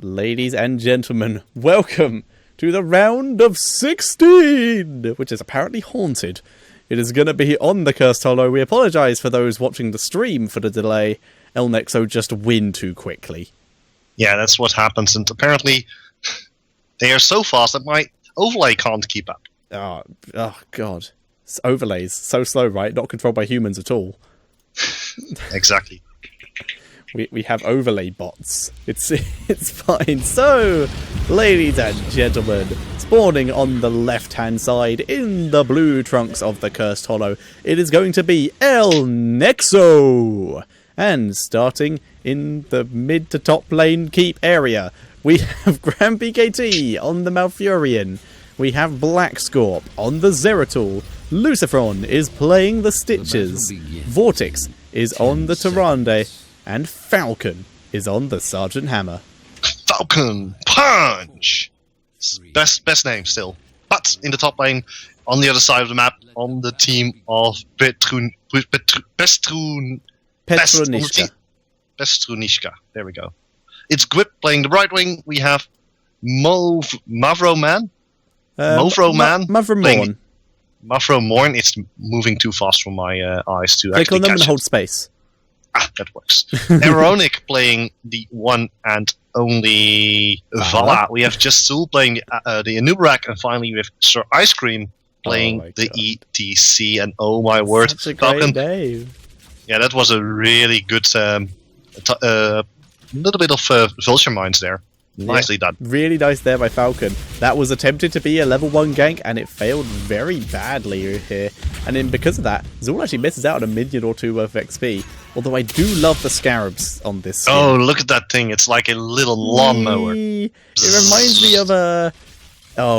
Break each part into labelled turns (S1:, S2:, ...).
S1: Ladies and gentlemen, welcome to the round of 16, which is apparently haunted. It is going to be on the Cursed Hollow. We apologise for those watching the stream for the delay. Nexo just win too quickly.
S2: Yeah, that's what happens, and apparently they are so fast that my overlay can't keep up.
S1: Oh God. It's overlays. So slow, right? Not controlled by humans at all.
S2: Exactly.
S1: We have overlay bots. It's fine. So, ladies and gentlemen, spawning on the left-hand side in the blue trunks of the Cursed Hollow, it is going to be Nexo! And starting in the mid to top lane keep area, we have Grand PKT on the Malfurion. We have Black Scorp on the Zeratul. Lucifron is playing the Stitches. Vortex is on the Tyrande. And Falcon is on the Sergeant Hammer.
S2: Falcon Punch! Best name still. But in the top lane, on the other side of the map, on the team of Pestrunishka. There we go. It's Gwip playing the right wing. We have Mavro Man. Mavro Morn. It's moving too fast for my eyes to
S1: click
S2: actually
S1: on them
S2: catch
S1: and hold
S2: it.
S1: space.
S2: That works. Eronic playing the one and only Vala. We have Just Soul playing the Anubarak, and finally we have Sir Ice Cream playing the ETC. And oh my word,
S1: such a great
S2: Falcon.
S1: name.
S2: Yeah, that was a really good little bit of Vulture Mines there. Nicely done.
S1: Really nice there by Falcon. That was attempted to be a level 1 gank, and it failed very badly here. And then because of that, Zul actually misses out on a minion or two worth of XP. Although I do love the scarabs on this skin.
S2: Oh, look at that thing. It's like a little lawnmower.
S1: It reminds me of oh,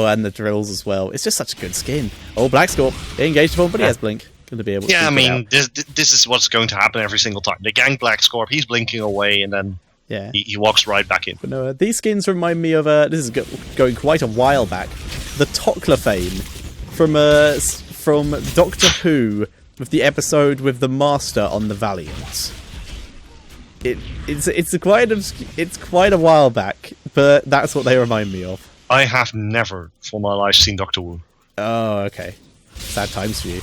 S1: and the drills as well. It's just such a good skin. Oh, Black Scorp. Engaged upon, but he has Blink. Going to be able to
S2: I mean, this is what's going to happen every single time. They gang Black Scorp, he's blinking away, and then he walks right back in.
S1: But no, these skins remind me of, this is going quite a while back, the Toclafane from Doctor Who, with the episode with the Master on the Valiant. It's quite a while back, but that's what they remind me of.
S2: I have never for my life seen Doctor Who.
S1: Oh, okay. Sad times for you.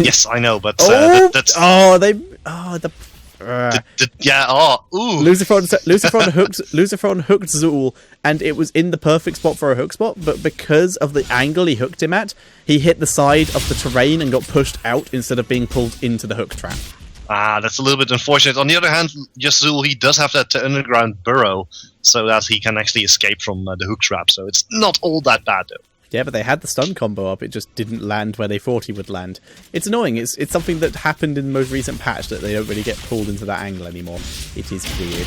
S2: Yes, I know, but that's...
S1: Lucifron hooked Zul, and it was in the perfect spot for a hook spot, but because of the angle he hooked him at, he hit the side of the terrain and got pushed out instead of being pulled into the hook trap.
S2: That's a little bit unfortunate. On the other hand, Zul, he does have that underground burrow, so that he can actually escape from the hook trap, so it's not all that bad, though.
S1: Yeah, but they had the stun combo up, it just didn't land where they thought he would land. It's annoying, it's something that happened in the most recent patch, that they don't really get pulled into that angle anymore. It is weird.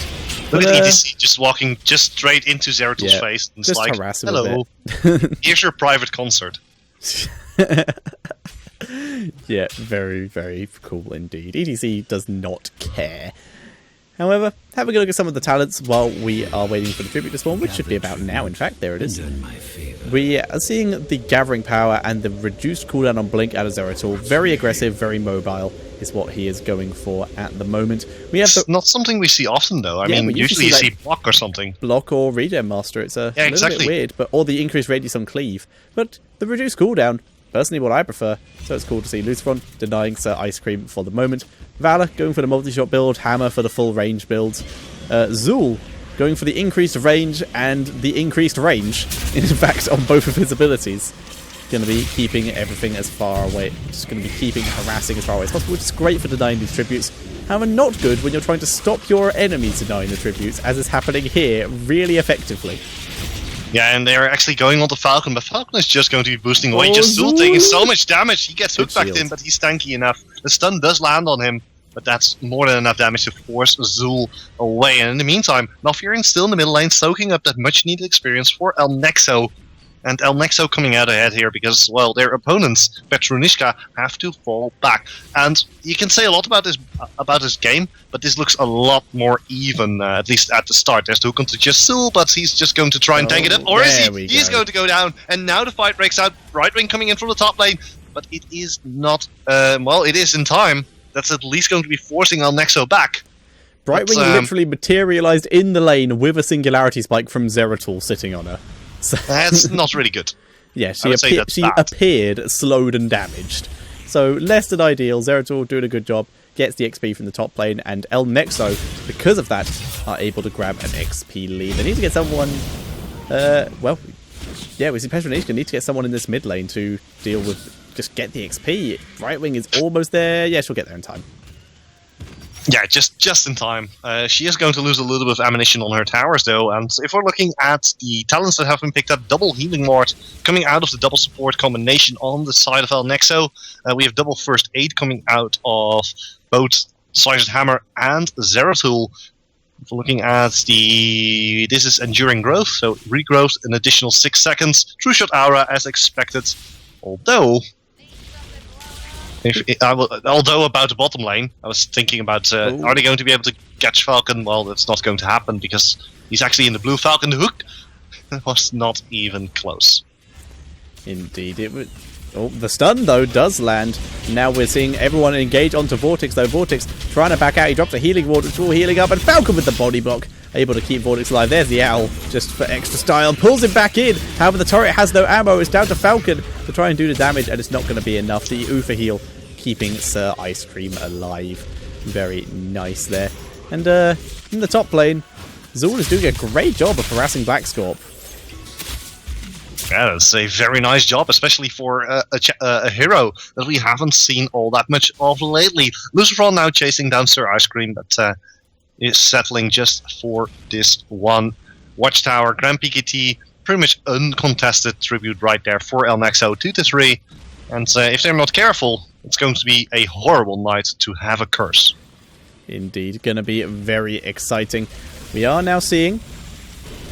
S2: Look at EDC just walking just straight into Zeratul's face, and it's like, hello, here's your private concert.
S1: Yeah, very, very cool indeed. EDC does not care. However, having a look at some of the talents while we are waiting for the tribute to spawn, which should be about now, in fact, there it is. We are seeing the gathering power and the reduced cooldown on Blink out of Zeratul. Very aggressive, very mobile is what he is going for at the moment. We have
S2: not something we see often, though. I mean, usually you see block or something.
S1: Block or regen master. It's a little bit weird, or the increased radius on cleave. But the reduced cooldown, personally what I prefer, so it's cool to see Lucifron denying Sir Ice Cream for the moment. Vala going for the multi-shot build, Hammer for the full range builds. Zul going for the increased range and the increased range, in fact, on both of his abilities. Going to be keeping everything as far away, just going to be keeping harassing as far away as possible, which is great for denying these tributes. However, not good when you're trying to stop your enemies denying the tributes, as is happening here really effectively.
S2: Yeah, and they're actually going on to Falcon, but Falcon is just going to be boosting away. Just Zul taking so much damage. He gets hooked back in, but he's tanky enough. The stun does land on him, but that's more than enough damage to force Zul away. And in the meantime, Malfurion's still in the middle lane, soaking up that much-needed experience for Nexo. And Nexo coming out ahead here because, well, their opponents, Pestrunishka, have to fall back. And you can say a lot about this game, but this looks a lot more even, at least at the start. There's the hook onto Jasul, but he's just going to try and tank it up. Or is he? He's going to go down. And now the fight breaks out. Right wing coming in from the top lane. But it is not, well, it is in time. That's at least going to be forcing Nexo back.
S1: Brightwing literally materialized in the lane with a singularity spike from Zeratul sitting on her. So
S2: that's not really good.
S1: Yeah, she appeared slowed and damaged. So less than ideal. Zeratul doing a good job, gets the XP from the top lane, and El Nexo, because of that, are able to grab an XP lead. They need to get someone... well, yeah, we see Pestrunishka need to get someone in this mid lane to deal with... Just get the XP. Brightwing is almost there. Yeah, she'll get there in time.
S2: Yeah, just in time. She is going to lose a little bit of ammunition on her towers, though. And if we're looking at the talents that have been picked up, double healing ward coming out of the double support combination on the side of El Nexo. We have double first aid coming out of both Sergeant Hammer and Zeratul. If we're looking at the... This is enduring growth, so regrowth an additional 6 seconds. True shot aura as expected. Although about the bottom lane, I was thinking about are they going to be able to catch Falcon? Well, that's not going to happen because he's actually in the blue Falcon. The hook was not even close.
S1: Indeed, it would. Oh, the stun though does land. Now we're seeing everyone engage onto Vortex though. Vortex trying to back out. He drops a healing ward, which is all healing up, and Falcon with the body block, able to keep Vortex alive. There's the owl, just for extra style, pulls him back in. However, the turret has no ammo. It's down to Falcon to try and do the damage, and it's not going to be enough. The Ufa heal keeping Sir Ice Cream alive. Very nice there. And in the top lane, Zul is doing a great job of harassing Black Scorp.
S2: Yeah, that's a very nice job, especially for a hero that we haven't seen all that much of lately. Lucifer now chasing down Sir Ice Cream, but is settling just for this one Watchtower. Grand PKT, pretty much uncontested tribute right there for El Nexo, 2-3. And if they're not careful, it's going to be a horrible night to have a curse.
S1: Indeed, going to be very exciting. We are now seeing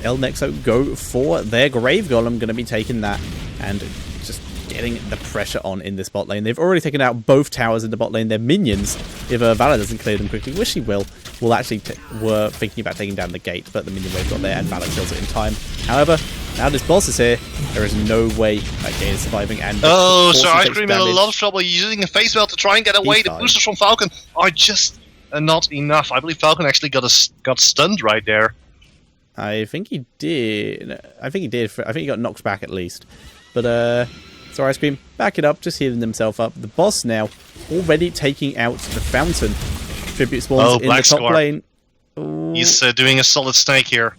S1: El Nexo go for their Grave Golem, going to be taking that and just getting the pressure on in this bot lane. They've already taken out both towers in the bot lane. Their minions, if Vala doesn't clear them quickly, which she will actually were thinking about taking down the gate, but the minion wave got there and Vala kills it in time. However, now this boss is here, there is no way that gate is surviving. And
S2: so Ice Cream in a lot of trouble using a face belt to try and get away. The boosters from Falcon are just not enough. I believe Falcon actually got stunned right there.
S1: I think he did. I think he got knocked back at least. But, so Ice Cream, back it up, just healing himself up. The boss now already taking out the fountain. Tribute spawns in the top lane. Ooh.
S2: He's doing a solid snake here.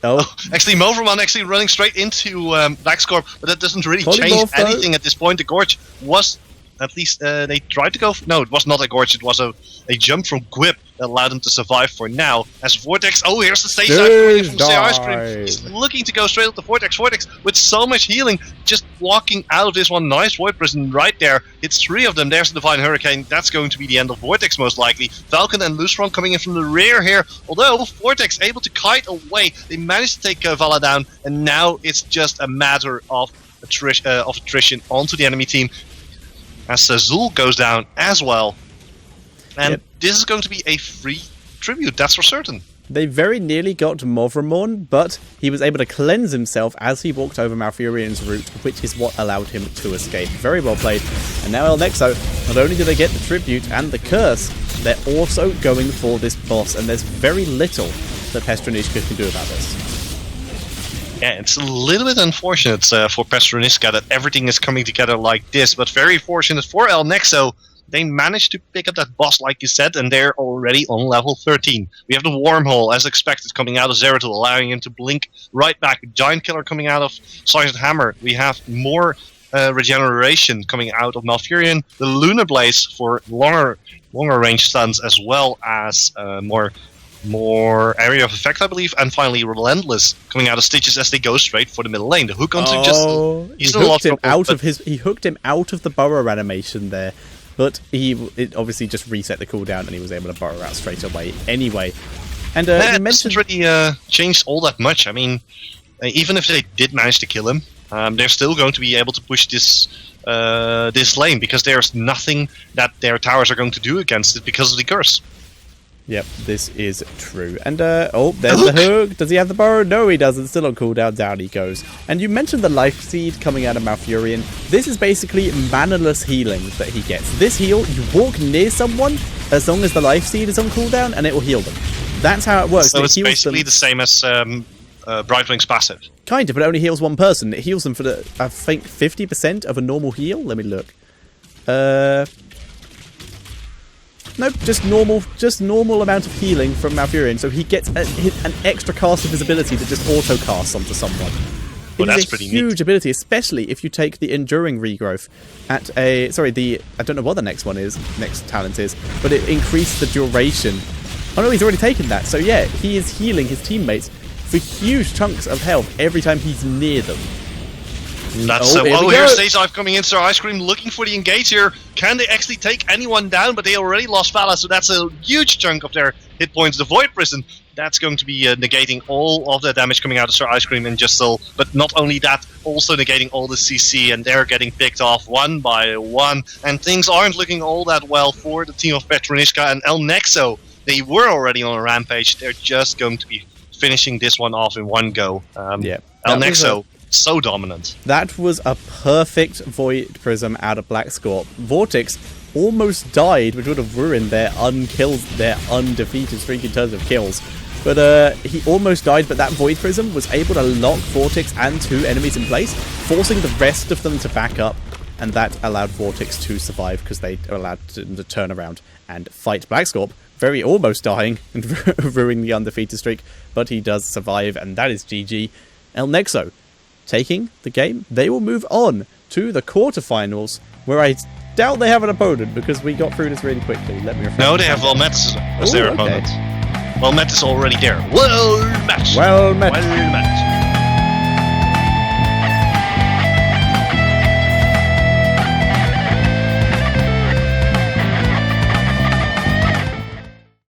S2: Oh, actually, Movramon actually running straight into Black Scorp, but that doesn't really change anything at this point. The Gorge was, at least, they tried to go... No, it was not a Gorge, it was a jump from Gwip that allowed him to survive for now. As Vortex... Oh, here's the stage side from Say Ice Cream. He's looking to go straight up to Vortex. Vortex, with so much healing, just walking out of this one. Nice Void Prison right there. It's 3 of them. There's the Divine Hurricane. That's going to be the end of Vortex, most likely. Falcon and Lucifer coming in from the rear here. Although, Vortex able to kite away. They managed to take Vala down, and now it's just a matter of attrition onto the enemy team. As Zul goes down as well. And this is going to be a free tribute, that's for certain.
S1: They very nearly got Movramon, but he was able to cleanse himself as he walked over Malfurion's route, which is what allowed him to escape. Very well played. And now El Nexo, not only do they get the tribute and the curse, they're also going for this boss, and there's very little that Pestrunishka can do about this.
S2: Yeah, it's a little bit unfortunate for Pestrunishka that everything is coming together like this, but very fortunate for El Nexo. They managed to pick up that boss, like you said, and they're already on level 13. We have the Wormhole, as expected, coming out of Zeratul, allowing him to blink right back. Giant Killer coming out of Sergeant Hammer. We have more regeneration coming out of Malfurion. The Lunar Blaze for longer range stuns, as well as more area of effect, I believe. And finally, Relentless coming out of Stitches as they go straight for the middle lane. The hook onto he
S1: hooked him out of the burrow animation there. But it obviously just reset the cooldown, and he was able to burrow out straight away anyway. And
S2: it doesn't really change all that much. I mean, even if they did manage to kill him, they're still going to be able to push this lane, because there's nothing that their towers are going to do against it because of the curse.
S1: Yep, this is true. And, oh, there's the hook. Does he have the burrow? No, he doesn't. Still on cooldown. Down he goes. And you mentioned the life seed coming out of Malfurion. This is basically manaless healing that he gets. This heal, you walk near someone as long as the life seed is on cooldown, and it will heal them. That's how it works.
S2: So it's basically the same as Brightwing's passive.
S1: Kind of, but it only heals one person. It heals them for, I think, 50% of a normal heal. Let me look. Nope, just normal amount of healing from Malfurion, so he gets an extra cast of his ability to just auto-cast onto someone.
S2: Well,
S1: it
S2: that's
S1: is a
S2: pretty
S1: huge
S2: neat.
S1: ability, especially if you take the Enduring Regrowth at I don't know what the next talent is, but it increased the duration. Oh no, he's already taken that, so yeah, he is healing his teammates for huge chunks of health every time he's near them.
S2: That's here's Stage coming in, Sir Ice Cream looking for the engage here. Can they actually take anyone down? But they already lost Vala, so that's a huge chunk of their hit points. The Void Prison, that's going to be negating all of the damage coming out of Sir Ice Cream and Justil. But not only that, also negating all the CC, and they're getting picked off one by one. And things aren't looking all that well for the team of Pestrunishka and El Nexo. They were already on a rampage. They're just going to be finishing this one off in one go. El Nexo, so dominant.
S1: That was a perfect Void Prism out of Black Scorp. Vortex almost died, which would have ruined their undefeated streak in terms of kills. But he almost died, but that Void Prism was able to lock Vortex and 2 enemies in place, forcing the rest of them to back up, and that allowed Vortex to survive because they allowed him to turn around and fight Black Scorp, very almost dying and ruining the undefeated streak, but he does survive, and that is GG. El Nexo taking the game. They will move on to the quarterfinals, where I doubt they have an opponent because we got through this really quickly. Let me refresh.
S2: No, they have Valmetis as their opponent. Valmetis is already there. Well matched.
S1: Well matched.
S2: Well matched.